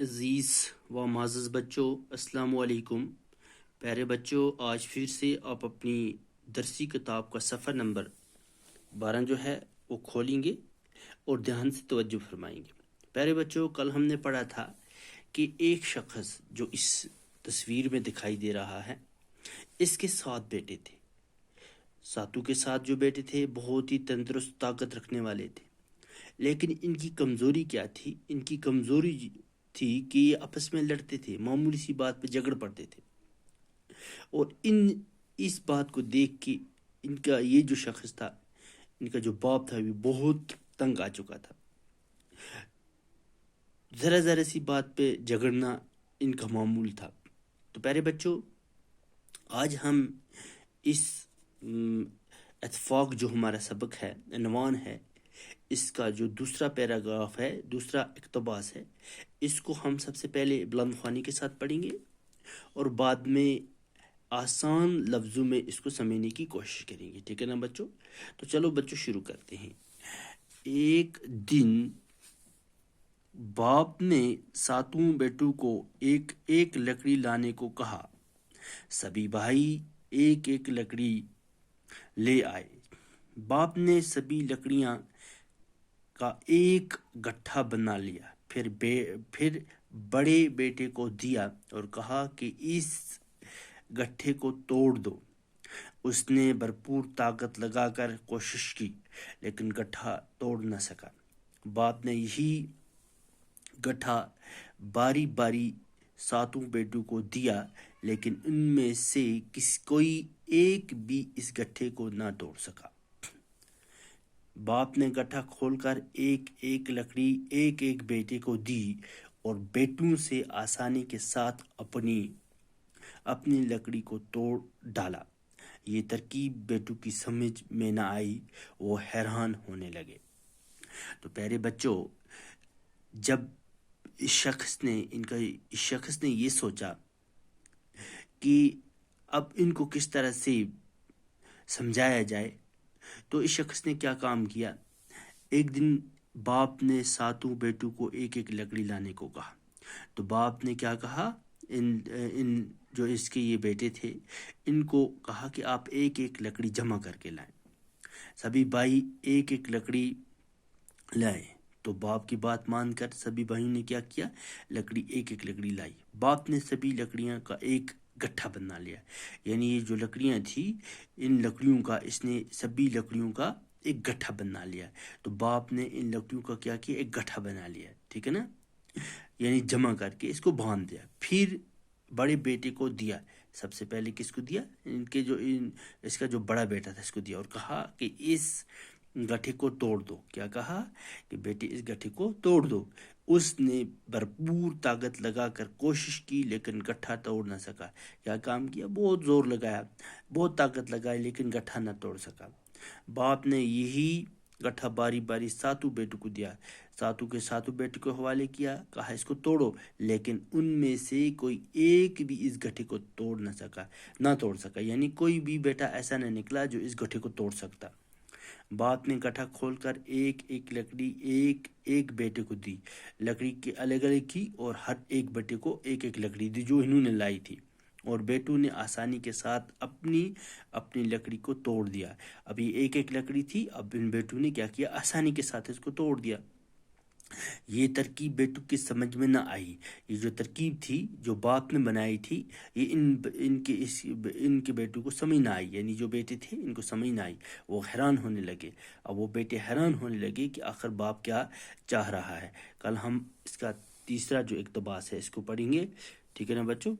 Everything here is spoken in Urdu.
عزیز و معزز بچوں، السلام علیکم۔ پیارے بچوں، آج پھر سے آپ اپنی درسی کتاب کا صفحہ نمبر 12 جو ہے وہ کھولیں گے اور دھیان سے توجہ فرمائیں گے۔ پیارے بچوں، کل ہم نے پڑھا تھا کہ ایک شخص جو اس تصویر میں دکھائی دے رہا ہے، اس کے 7 بیٹے تھے۔ ساتوں کے ساتھ جو بیٹے تھے بہت ہی تندرست طاقت رکھنے والے تھے، لیکن ان کی کمزوری کیا تھی؟ ان کی کمزوری تھی کہ یہ آپس میں لڑتے تھے، معمولی سی بات پہ جھگڑ پڑتے تھے، اور اس بات کو دیکھ کے ان کا یہ جو شخص تھا، ان کا جو باپ تھا، وہ بہت تنگ آ چکا تھا۔ ذرا ذرا سی بات پہ جھگڑنا ان کا معمول تھا۔ تو پیارے بچوں، آج ہم اس اتفاق جو ہمارا سبق ہے، عنوان ہے، اس کا جو دوسرا پیراگراف ہے، دوسرا اقتباس ہے، اس کو ہم سب سے پہلے بلند خوانی کے ساتھ پڑھیں گے اور بعد میں آسان لفظوں میں اس کو سمجھنے کی کوشش کریں گے۔ ٹھیک ہے نا بچوں؟ تو چلو بچوں شروع کرتے ہیں۔ ایک دن باپ نے 7 بیٹوں کو ایک ایک لکڑی لانے کو کہا۔ سبھی بھائی ایک ایک لکڑی لے آئے۔ باپ نے سبھی لکڑیاں کا ایک گٹھا بنا لیا، پھر بڑے بیٹے کو دیا اور کہا کہ اس گٹھے کو توڑ دو۔ اس نے بھرپور طاقت لگا کر کوشش کی، لیکن گٹھا توڑ نہ سکا۔ باپ نے یہی گٹھا باری باری 7 بیٹوں کو دیا، لیکن ان میں سے کوئی ایک بھی اس گٹھے کو نہ توڑ سکا۔ باپ نے گٹھا کھول کر ایک ایک لکڑی ایک ایک بیٹے کو دی اور بیٹوں سے آسانی کے ساتھ اپنی لکڑی کو توڑ ڈالا۔ یہ ترکیب بیٹوں کی سمجھ میں نہ آئی، وہ حیران ہونے لگے۔ تو پیارے بچوں، جب اس شخص نے یہ سوچا کہ اب ان کو کس طرح سے سمجھایا جائے، تو اس شخص نے کیا کام کیا؟ ایک دن باپ نے 7 بیٹوں کو ایک ایک لکڑی لانے کو کہا۔ تو باپ نے کیا کہا؟ ان جو اس کے یہ بیٹے تھے، ان کو کہا کہ آپ ایک ایک لکڑی جمع کر کے لائیں۔ سبھی بھائی ایک ایک لکڑی لائے۔ تو باپ کی بات مان کر سبھی بھائیوں نے کیا کیا؟ ایک ایک لکڑی لائی۔ باپ نے سبھی لکڑیاں کا ایک گٹھا بنا لیا، یعنی یہ جو لکڑیاں تھی، ان لکڑیوں کا اس نے سبھی لکڑیوں کا ایک گٹھا بنا لیا۔ تو باپ نے ان لکڑیوں کا کیا کیا؟ ایک گٹھا بنا لیا، ٹھیک ہے نا، یعنی جمع کر کے اس کو باندھ دیا۔ پھر بڑے بیٹے کو دیا۔ سب سے پہلے کس کو دیا؟ اس کا جو بڑا بیٹا تھا، اس کو دیا اور کہا کہ اس گٹھے کو توڑ دو۔ کیا کہا؟ کہ بیٹے اس گٹھے کو توڑ دو۔ اس نے بھرپور طاقت لگا کر کوشش کی، لیکن گٹھا توڑ نہ سکا۔ کیا کام کیا؟ بہت زور لگایا، بہت طاقت لگائی، لیکن گٹھا نہ توڑ سکا۔ باپ نے یہی گٹھا باری باری 7 بیٹوں کو دیا، 7 کے 7 بیٹوں کو حوالے کیا، کہا اس کو توڑو، لیکن ان میں سے کوئی ایک بھی اس گٹھے کو نہ توڑ سکا، یعنی کوئی بھی بیٹا ایسا نہ نکلا جو اس گٹھے کو توڑ سکتا۔ باپ نے گٹھا کھول کر ایک ایک لکڑی ایک ایک بیٹے کو دی، لکڑی کے الگ الگ کی اور ہر ایک بیٹے کو ایک ایک لکڑی دی جو انہوں نے لائی تھی، اور بیٹوں نے آسانی کے ساتھ اپنی لکڑی کو توڑ دیا۔ ابھی ایک ایک لکڑی تھی، اب ان بیٹوں نے کیا کیا؟ آسانی کے ساتھ اس کو توڑ دیا۔ یہ ترکیب بیٹوں کی سمجھ میں نہ آئی۔ یہ جو ترکیب تھی جو باپ نے بنائی تھی، یہ ان کے بیٹوں کو سمجھ نہ آئی، یعنی جو بیٹے تھے ان کو سمجھ نہ آئی، وہ حیران ہونے لگے۔ اب وہ بیٹے حیران ہونے لگے کہ آخر باپ کیا چاہ رہا ہے۔ کل ہم اس کا تیسرا جو اقتباس ہے اس کو پڑھیں گے، ٹھیک ہے نا بچوں؟